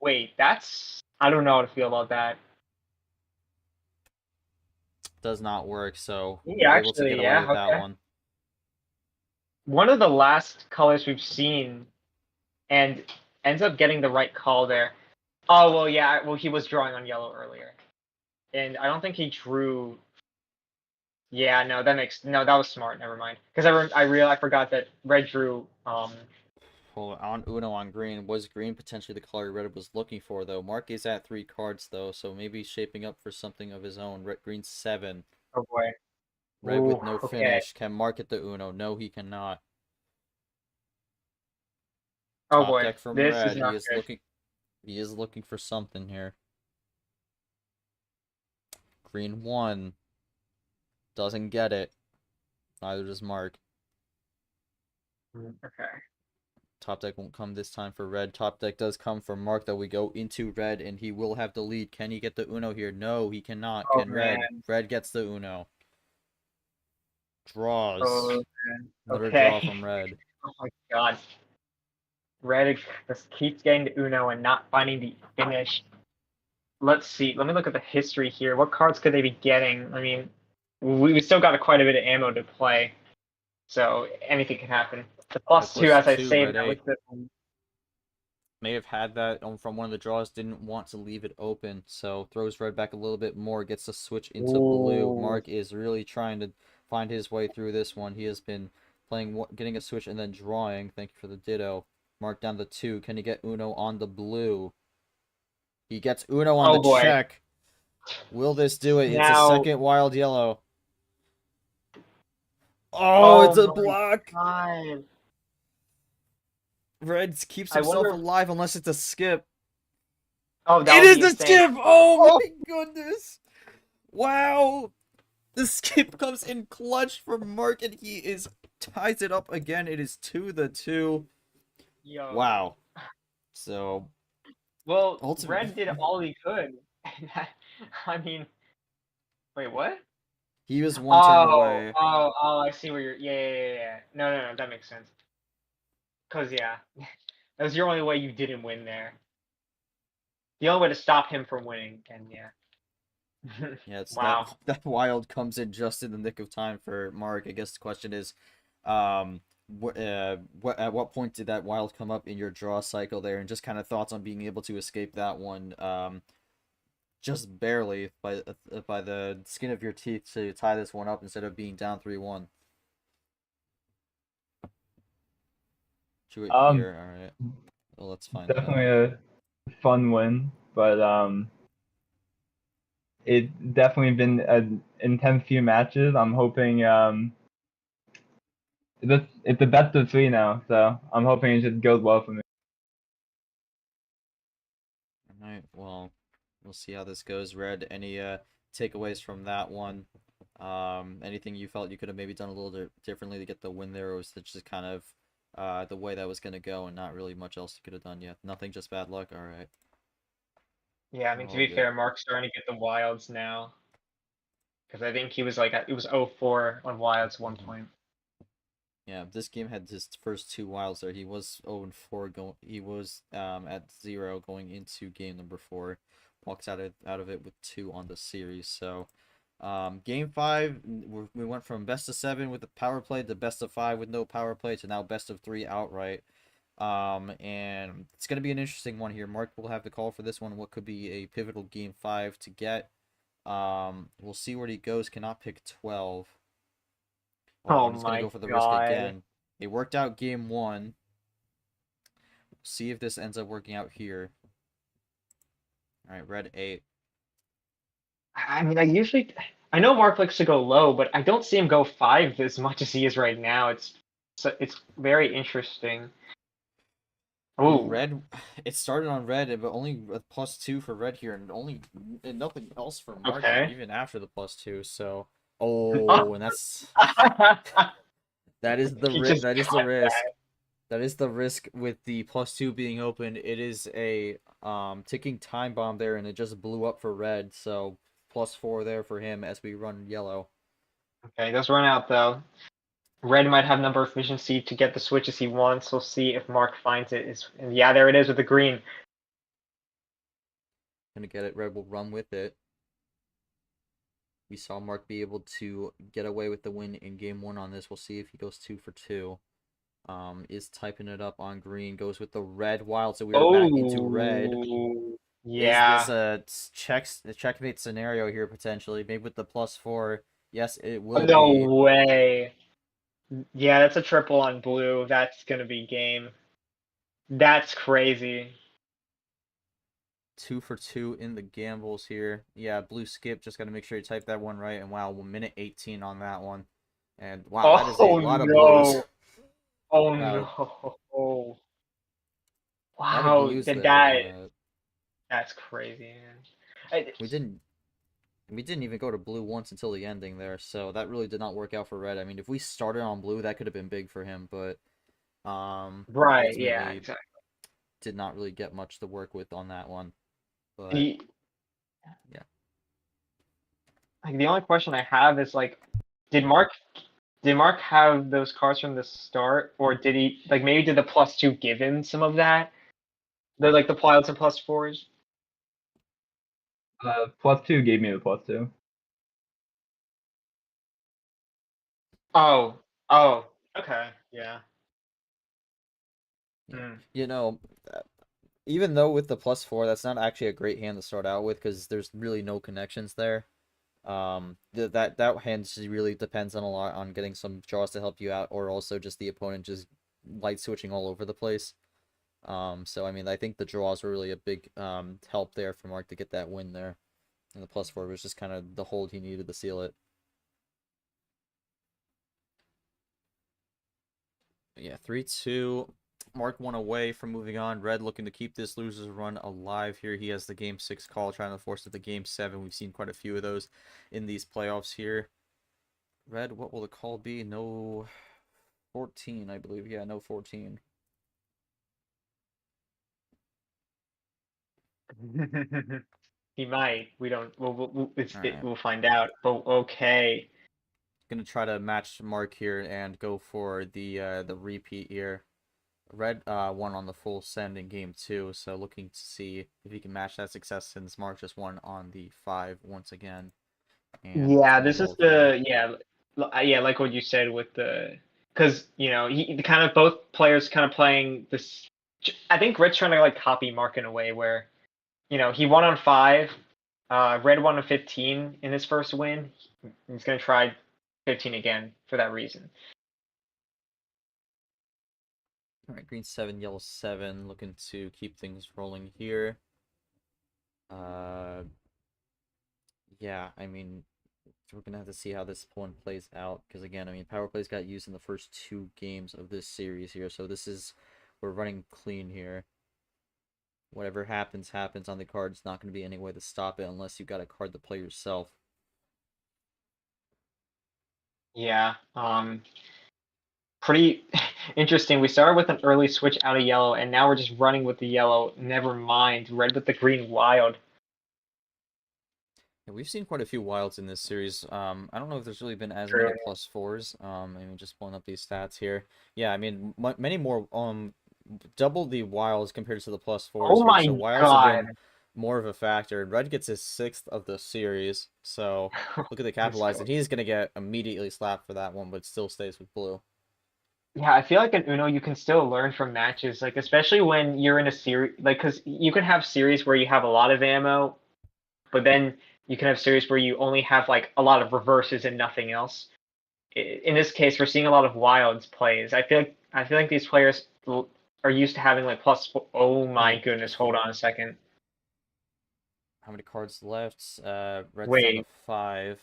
Wait, that's... I don't know how to feel about that. Does not work, so we're able to get away with that one. One of the last colors we've seen and ends up getting the right call there. Oh, well, yeah, well, he was drawing on yellow earlier. And I don't think he drew... Yeah, no, that was smart, never mind. Because I forgot that red drew... Well, on Uno on green. Was green potentially the color red was looking for, though? Mark is at 3 cards, though, so maybe shaping up for something of his own. Green 7. Oh, boy. Red with no finish. Can Mark get the Uno? No, he cannot. Oh, Top boy. deck from This red. Is not good. He is looking for something here. Green 1. Doesn't get it. Neither does Mark. Okay. Top deck won't come this time for red. Top deck does come for Mark, though. We go into red, and he will have the lead. Can he get the Uno here? No, he cannot. Oh, Can red? Red gets the Uno. Draws. Oh, another draw from red. Oh my god. Red just keeps getting the Uno and not finding the finish. Let's see. Let me look at the history here. What cards could they be getting? I mean, we still got quite a bit of ammo to play, so anything can happen. The +2, as I say, may have had that from one of the draws. Didn't want to leave it open, so throws red back a little bit more. Gets the switch into blue. Mark is really trying to find his way through this one. He has been playing, getting a switch and then drawing. Thank you for the ditto. Mark down the 2. Can he get Uno on the blue? He gets Uno on the check. Will this do it? It's a second wild yellow. Oh, it's a block. God. Red keeps himself alive unless it's a skip. Oh, it is a skip! Oh my goodness! Wow! The skip comes in clutch for Mark, and he is ties it up again. It is 2-2. Yo. Wow. So Well, ultimately, Red did all he could. I mean, wait, what? he was one turn away. I see where you're. Yeah. No, that makes sense. Cause yeah, that was your only way you didn't win there. The only way to stop him from winning, and yeah. Yeah, it's Wow. that wild comes in just in the nick of time for Mark. I guess the question is, at what point did that wild come up in your draw cycle there, and just kind of thoughts on being able to escape that one, just barely by the skin of your teeth to tie this one up instead of being down 3-1. Do it here, all right. Well, let's find out. Definitely a fun win, but it definitely been an intense few matches. I'm hoping it's a best of 3 now, so I'm hoping it just goes well for me. All right, well, we'll see how this goes. Red, any takeaways from that one? Anything you felt you could have maybe done a little differently to get the win there, or was it just kind of the way that was gonna go and not really much else you could have done yet? Nothing, just bad luck. All right. Yeah, I mean, to All be good. fair, Mark's starting to get the wilds now. Because I think he was like, it was 0-4 on wilds one point. Yeah, this game had his first 2 wilds there. He was 0-4 going. He was at 0 going into game number 4. Walks out of it with 2 on the series. So, game 5, we went from best of 7 with the power play to best of 5 with no power play to now best of 3 outright. And it's gonna be an interesting one here. Mark will have the call for this one. What could be a pivotal game 5 to get? We'll see where he goes. Cannot pick 12. Oh, Oh and he's gonna my go for the risk god. again. It worked out game 1. See if this ends up working out here. All right, red 8. I mean, I know Mark likes to go low, but I don't see him go 5 as much as he is right now. It's very interesting. Ooh, Oh, red. It started on red, but only a +2 for red here, and nothing else for Mark here, okay. even after the +2. So, oh, and that is the He just that is the cut risk. that. That is the risk with the +2 being open. It is a ticking time bomb there, and it just blew up for red. So +4 there for him as we run yellow. Okay, does run out though. Red might have number efficiency to get the switches he wants. We'll see if Mark finds it. And yeah, there it is with the green. Gonna get it. Red will run with it. We saw Mark be able to get away with the win in game 1 on this. We'll see if he goes 2 for 2. Is typing it up on green. Goes with the red wild, so we are back into red. Oh, Is this yeah. a checkmate scenario here potentially? Maybe with the +4. Yes, it will No be. way. Yeah, that's a triple on blue. That's gonna be game. That's crazy. 2 for 2 in the gambles here. Yeah, blue skip. Just gotta make sure you type that one right. And wow, 1 minute 18 on that one. And wow, that is a Oh lot of blues. no. Oh Wow, no. a lot of Wow, blues that there that on that. that's crazy, man. I, We didn't even go to blue once until the ending there, so that really did not work out for red. I mean, if we started on blue, that could have been big for him, but right, yeah, ultimately exactly. did not really get much to work with on that one. But The yeah. the only question I have is like, did Mark did Mark have those cards from the start, or did he like maybe did the +2 give him some of that? The like the plots and +4s? +2 gave me the +2. Oh. Oh. Okay. Yeah. Yeah. Hmm. You know, even though with the +4, that's not actually a great hand to start out with because there's really no connections there. That hand just really depends on a lot on getting some draws to help you out, or also just the opponent just light switching all over the place. So I mean, I think the draws were really a big help there for Mark to get that win there, and the +4 was just kind of the hold he needed to seal it. But yeah, 3-2. Mark 1 away from moving on. Red looking to keep this losers run alive here. He has the game 6 call, trying to force it to game 7. We've seen quite a few of those in these playoffs here. Red, what will the call be? No 14, I believe. Yeah, no 14. He might. We don't. All right. We'll find out. But okay. Gonna try to match Mark here and go for the repeat here. Red won on the full send in game 2, so looking to see if he can match that success since Mark just won on the 5 once again. And Yeah, ultimately this is go for it. yeah, like what you said with because he kind of both players kind of playing this. I think Red's trying to like copy Mark in a way where he won on 5, Red won on 15 in his first win. He's gonna try 15 again for that reason. All right, green 7, yellow 7, looking to keep things rolling here. Yeah, I mean, we're gonna have to see how this one plays out because again, I mean, power plays got used in the first 2 games of this series here, so we're running clean here. Whatever happens on the card. It's not going to be any way to stop it unless you got a card to play yourself. Yeah. Pretty interesting. We started with an early switch out of yellow, and now we're just running with the yellow. Never mind. Red with the green wild. Yeah, we've seen quite a few wilds in this series. I don't know if there's really been as True. many +4s. I mean, just pulling up these stats here. Yeah, I mean, many more, double the wilds compared to the +4s Oh here. my So wilds have god. been more of a factor. Red gets his 6th of the series. So look at the capitalized, and he's going to get immediately slapped for that one, but still stays with blue. Yeah, I feel like in Uno you can still learn from matches, like especially when you're in a series, like because you can have series where you have a lot of ammo, but then you can have series where you only have like a lot of reverses and nothing else. In this case, we're seeing a lot of wilds plays. I feel like these players are used to having like +4. Oh my Oh, goodness! Hold on a second. how many cards left? Red's down to Wait, 5.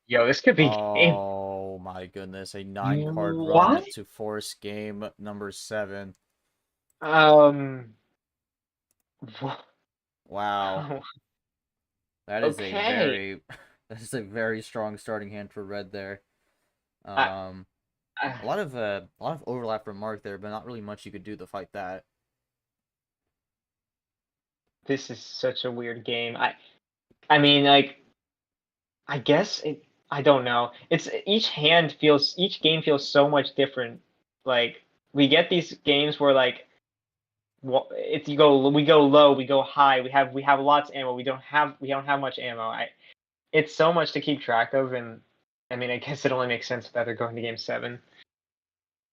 yo, this could be game. Oh my goodness, a 9-card run What? to force game number 7. Um. Wow. That is a Okay. very that is a very strong starting hand for red there. I, Um I, a lot of overlap from Mark there, but not really much you could do to fight that. this is such a weird game. I mean, like, I guess it. I don't know. It's each game feels so much different. Like we get these games where like it's we go low, we go high, we have lots of ammo, we don't have much ammo. It's so much to keep track of, and I mean I guess it only makes sense that they're going to game 7.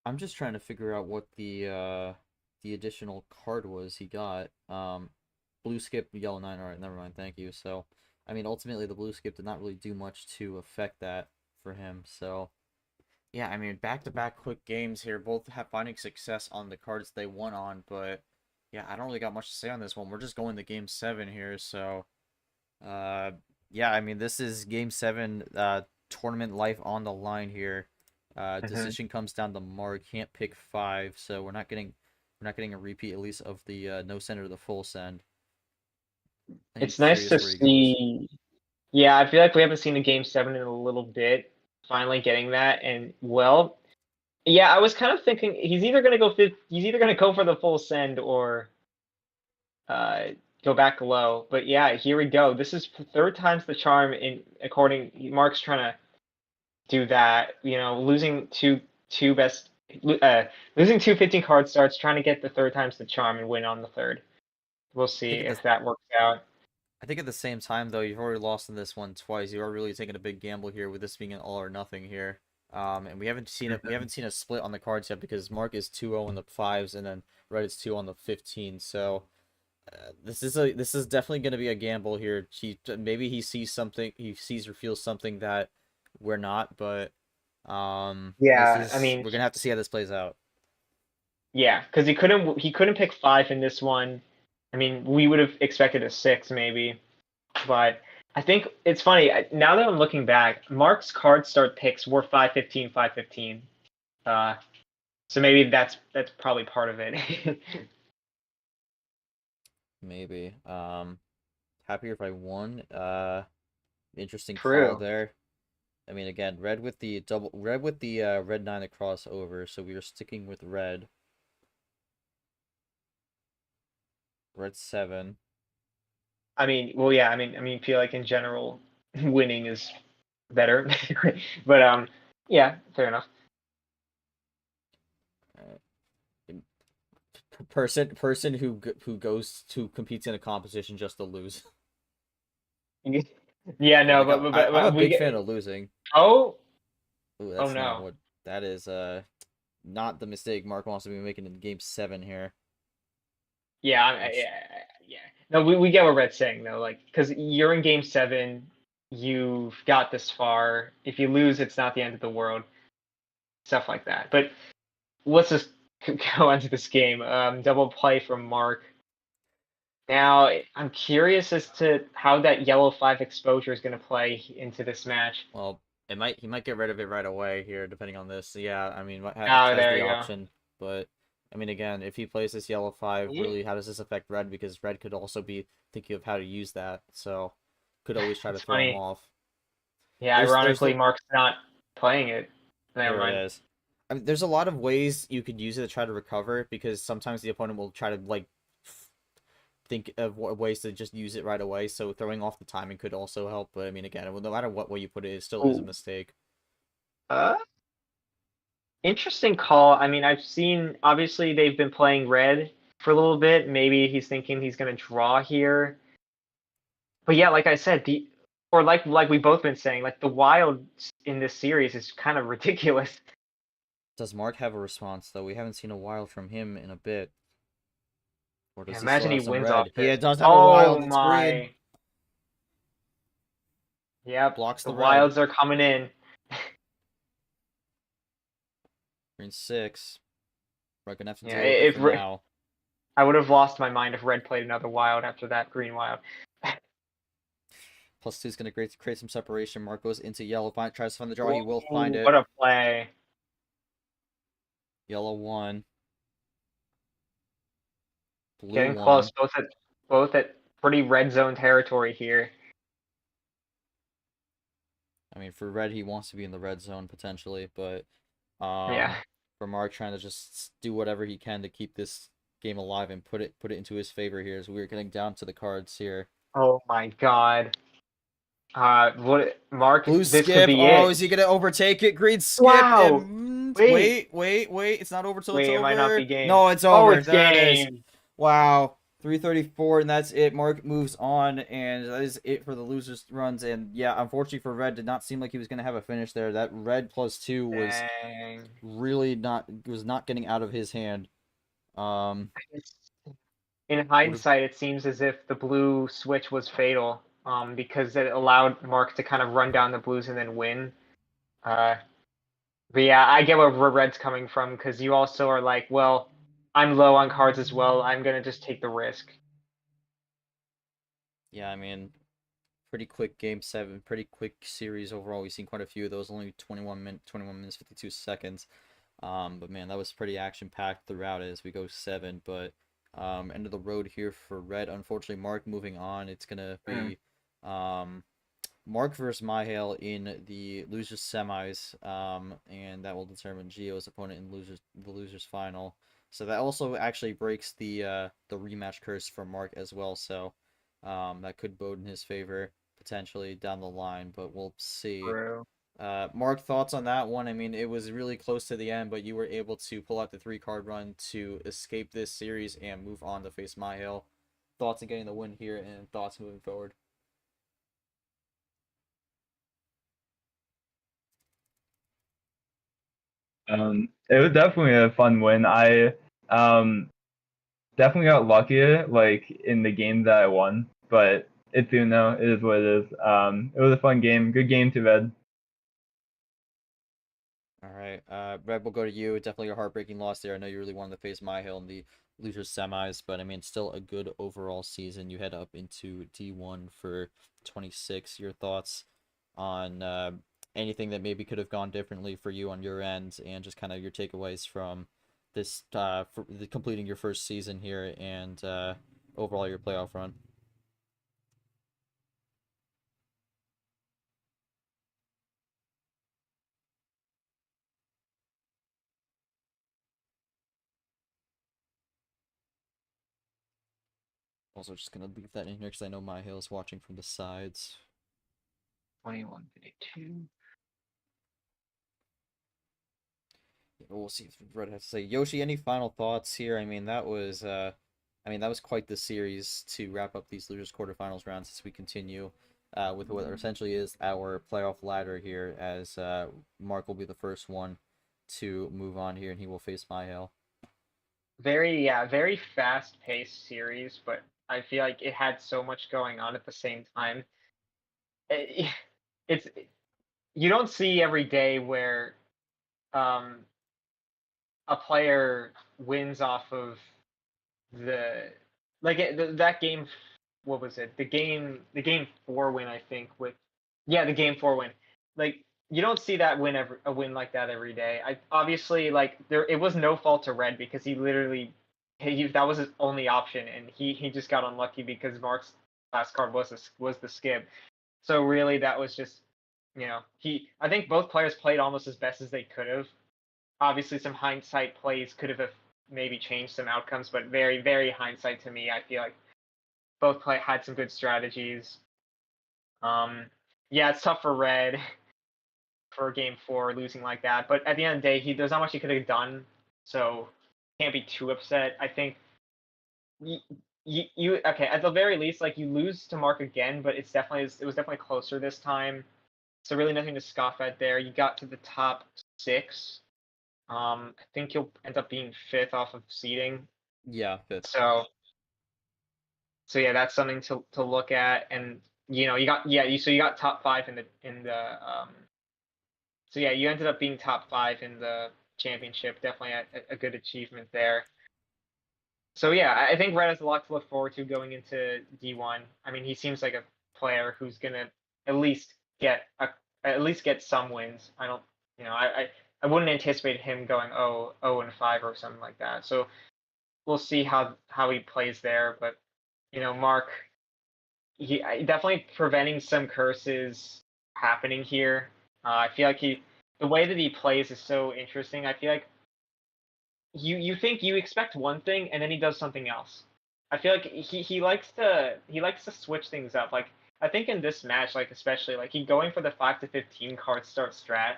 I'm just trying to figure out what the additional card was he got. Blue skip, yellow 9. All right, never mind. Thank you. So, I mean, ultimately the blue skip did not really do much to affect that for him. So, yeah, I mean, back-to-back quick games here. Both have finding success on the cards they won on, but yeah, I don't really got much to say on this one. We're just going to game 7 here, so uh yeah, I mean, this is game 7, tournament life on the line here. Decision comes down to Mark. Can't pick 5, so we're not getting a repeat at least of the no send or the full send. I'm It's nice to curious where he goes. see. Yeah, I feel like we haven't seen a game 7 in a little bit. Finally getting that, and well, yeah, I was kind of thinking he's either gonna go for the full send or uh go back low. But yeah, here we go. This is third time's the charm in according Mark's trying to do that. Losing two best losing two 15 card starts, trying to get the third time's the charm and win on the third. We'll I see think at the if that works out. I think at the same time though, you've already lost in this one twice. You are really taking a big gamble here with this being an all or nothing here. And we haven't seen it. We haven't seen a split on the cards yet because Mark is 2-0 on the 5s and then Red is 2 on the 15. So this is definitely going to be a gamble here. Maybe he sees something, he sees or feels something that we're not, but Yeah, I mean, we're gonna have to see how this plays out. yeah, because he couldn't pick 5 in this one. I mean, we would have expected a 6 maybe, but I think it's funny now that I'm looking back. Mark's card start picks were 5-15, 5-15. So maybe that's probably part of it. Maybe. Happier if I won. Interesting call True. there. I mean, again, red with the red 9 to cross over, so we are sticking with red. Red 7. I mean, well, yeah. I mean, feel like in general, winning is better, but yeah, fair enough. Person who goes to competes in a competition just to lose. Yeah, no, Like but, I'm a we big get. fan of losing. Oh, Ooh, oh that's not no. what that is. Not the mistake Mark wants to be making in game 7 here. Yeah, Which yeah. No, we get what Red's saying though, like, because you're in game 7, you've got this far. If you lose, it's not the end of the world, stuff like that. But let's just go into this game. Double play from Mark. Now, I'm curious as to how that yellow 5 exposure is going to play into this match. well, he might get rid of it right away here, depending on this. Yeah, I mean, Oh, has there the you go. option, but I mean, again, if he plays this yellow 5, Yeah. really, how does this affect red? Because red could also be thinking of how to use that, so could always try to It's throw him funny. off. Yeah, There's ironically, Mark's not playing it. Never There mind. it is. I mean, there's a lot of ways you could use it to try to recover because sometimes the opponent will try to like think of ways to just use it right away. So throwing off the timing could also help. But I mean, again, no matter what way you put it, it still is a Ooh. mistake. Uh, Interesting call. I mean, I've seen obviously they've been playing red for a little bit. Maybe he's thinking he's going to draw here. But yeah, like I said, the or like we both been saying, like the wild in this series is kind of ridiculous. Does Mark have a response though? We haven't seen a wild from him in a bit. Or Yeah, does he still imagine he have some wins off red? He this. does have a Oh wild. It's green. my. Yep, Blocks the the red. wilds are coming in. Green 6. We're gonna have to Yeah, deal with it if for now. I would have lost my mind if red played another wild after that green wild. +2 is gonna create some separation. Mark goes into yellow. Tries to find the draw. He will find Ooh, it. what a play. Yellow 1. Blue Getting close, 1. both at pretty red zone territory here. I mean, for red, he wants to be in the red zone potentially, but Yeah. for Mark trying to just do whatever he can to keep this game alive and put it into his favor here as we're getting down to the cards here. Oh my god. What Mark? Blue This could skip. be Oh, it. is he gonna overtake it? Green skip Wow. and Wait. wait. It's not over till it's Wait, it might not be over. game. No, it's Oh, over. it's There it is. game. Wow. 334, and that's it. Mark moves on, and that is it for the losers runs. And yeah, unfortunately for red, did not seem like he was gonna have a finish there. That red +2 was Dang. really not getting out of his hand. In Would've- hindsight, it seems as if the blue switch was fatal. Because it allowed Mark to kind of run down the blues and then win. Uh, but yeah, I get where red's coming from because you also are like, well, I'm low on cards as well. I'm gonna just take the risk. yeah, I mean, pretty quick game 7, pretty quick series overall. We've seen quite a few of those, only 21 minutes 52 seconds. But man, that was pretty action packed throughout as we go 7. But end of the road here for red. Unfortunately, Mark moving on. It's gonna be Mark versus Mihael in the losers semis, and that will determine Gio's opponent in the losers final. So that also actually breaks the rematch curse for Mark as well. So that could bode in his favor potentially down the line, but we'll see. True. Mark, thoughts on that one? I mean, it was really close to the end, but you were able to pull out the 3-card run to escape this series and move on to face Mihael. Thoughts on getting the win here and thoughts moving forward? It was definitely a fun win. I definitely got luckier like in the game that I won, but it's Uno. It is what it is. It was a fun game. Good game to Red. All right, Red, will go to you. Definitely a heartbreaking loss there. I know you really wanted to face Mihael in the losers semis, but I mean, still a good overall season. You head up into D1 for 26. Your thoughts on anything that maybe could have gone differently for you on your end, and just kind of your takeaways from this for completing your first season here and overall your playoff run. also just gonna leave that in here because I know Mihael's watching from the sides. 21-52. We'll see if Red has to say. Yoshi, any final thoughts here? I mean, that was quite the series to wrap up these losers quarterfinals rounds as we continue with what essentially is our playoff ladder here, as Mark will be the first one to move on here, and he will face Mihael. Very fast-paced series, but I feel like it had so much going on at the same time. It's you don't see every day where a player wins off of that game. What was it? The game 4 win, I think. The game 4 win. Like, you don't see that a win like that every day. I obviously, like, it was no fault to Red because he literally that was his only option, and he just got unlucky because Mark's last card was the skip. So really, that was just, I think both players played almost as best as they could have. Obviously, some hindsight plays could have maybe changed some outcomes, but very, very hindsight to me, I feel like both had some good strategies. Yeah, it's tough for Red for game 4 losing like that, but at the end of the day, there's not much he could have done, so can't be too upset. I think you okay, at the very least, like, you lose to Mark again, but it was definitely closer this time, so really nothing to scoff at there. You got to the top 6. I think you'll end up being 5th off of seeding. Yeah, 5th. So yeah, that's something to look at, and you got top 5 in the so yeah, you ended up being top 5 in the championship. Definitely a good achievement there. So yeah, I think Red has a lot to look forward to going into D1. I mean, he seems like a player who's gonna at least get some wins. I don't, I wouldn't anticipate him going 0-5 or something like that. So we'll see how he plays there. But Mark, he definitely preventing some curses happening here. I feel like the way that he plays is so interesting. I feel like you think you expect one thing and then he does something else. I feel like he likes to switch things up. Like, I think in this match, like, especially, like, he going for the 5-15 card start strat.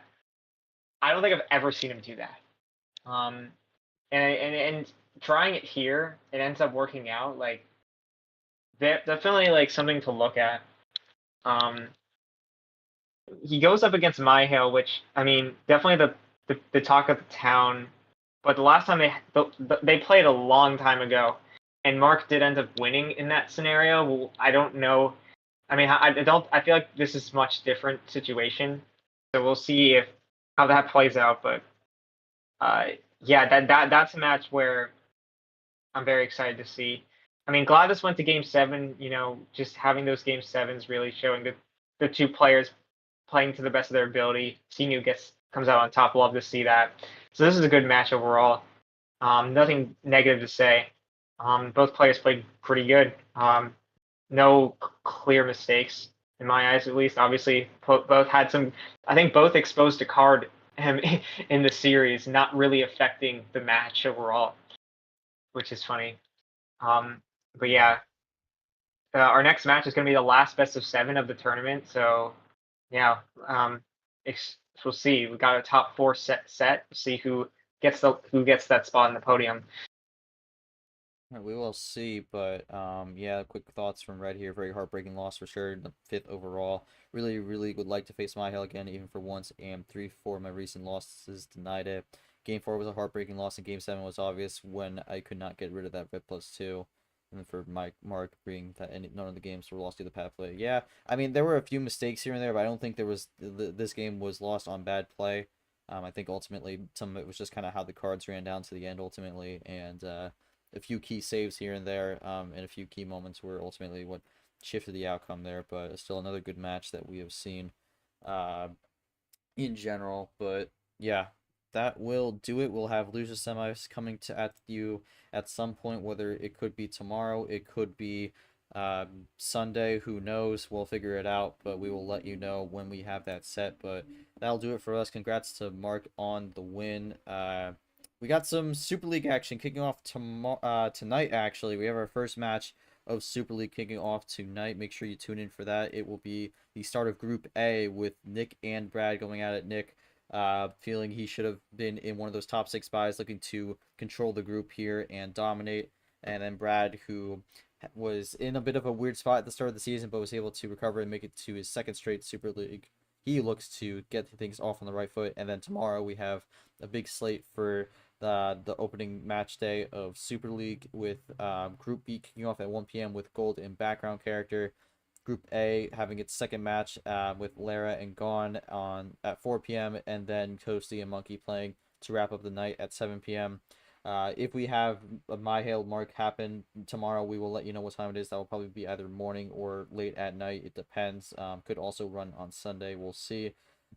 I don't think I've ever seen him do that. And trying it here, it ends up working out. Like, definitely, like, something to look at. He goes up against Mihael, which, I mean, definitely the talk of the town. But the last time they played a long time ago, and Mark did end up winning in that scenario. Well, I don't know. I mean, I feel like this is a much different situation. So we'll see how that plays out. But yeah, that's a match where I'm very excited to see. I mean, glad this went to Game 7. Just having those Game 7s really showing that the two players playing to the best of their ability. Seeing who comes out on top. Love to see that. So this is a good match overall. Nothing negative to say. Both players played pretty good. No clear mistakes in my eyes, at least. Obviously, both had some. I think both exposed a card in the series, not really affecting the match overall, which is funny. But yeah, our next match is going to be the last best of 7 of the tournament. So yeah, we'll see. We got a top 4 set. See who gets that spot in the podium. We will see, but yeah, quick thoughts from Red here. Very heartbreaking loss for sure. The 5th overall. Really, really would like to face Mihael again, even for once. And 3-4 my recent losses denied it. Game 4 was a heartbreaking loss, and Game 7 was obvious when I could not get rid of that red +2. And for Mark being that none of the games were lost to the pathway. Yeah, I mean, there were a few mistakes here and there, but I don't think this game was lost on bad play. I think ultimately some of it was just kind of how the cards ran down to the end ultimately, and a few key saves here and there, and a few key moments were ultimately what shifted the outcome there. But it's still another good match that we have seen in general. But yeah, that will do it. We'll have loser semis coming at you at some point, whether it could be tomorrow, it could be Sunday, who knows. We'll figure it out, but we will let you know when we have that set. But that'll do it for us. Congrats to Mark on the win. We got some Super League action kicking off tonight, actually. We have our first match of Super League kicking off tonight. Make sure you tune in for that. It will be the start of Group A with Nick and Brad going at it. Nick feeling he should have been in one of those top 6 buys, looking to control the group here and dominate. And then Brad, who was in a bit of a weird spot at the start of the season, but was able to recover and make it to his 2nd straight Super League. He looks to get things off on the right foot. And then tomorrow we have a big slate for the opening match day of Super League with Group B kicking off at 1 p.m. with Gold and background character. Group A having its 2nd match with Lara and Gone at 4 p.m. and then Toasty and Monkey playing to wrap up the night at 7 p.m. If we have a Mihael Mark happen tomorrow, we will let you know what time it is. That will probably be either morning or late at night. It depends. Could also run on Sunday. We'll see.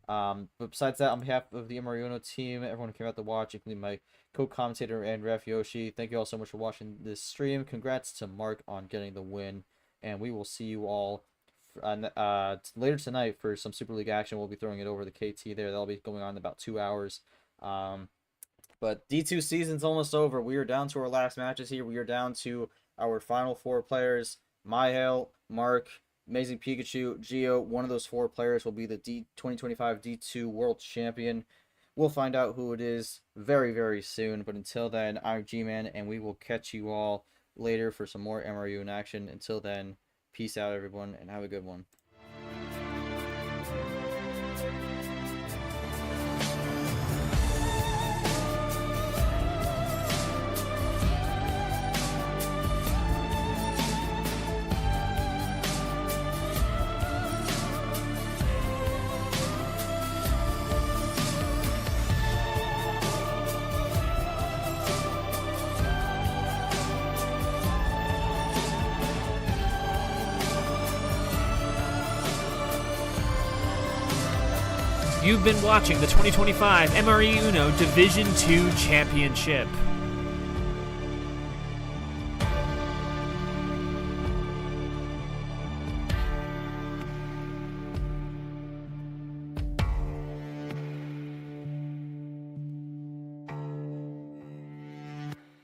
But besides that, on behalf of the MRE Uno team, everyone who came out to watch, including my co-commentator and Ref Yoshi, thank you all so much for watching this stream. Congrats to Mark on getting the win. And we will see you all later tonight for some Super League action. We'll be throwing it over the KT there. That'll be going on in about 2 hours. But D2 season's almost over. We are down to our last matches here. We are down to our final 4 players. Mihael, Mark, Amazing Pikachu, Geo. One of those 4 players will be the 2025 D2 World Champion. We'll find out who it is very, very soon. But until then, I'm G-Man, and we will catch you all later for some more MRU in action. Until then, peace out, everyone, and have a good one. You've been watching the 2025 MRE Uno Division 2 Championship.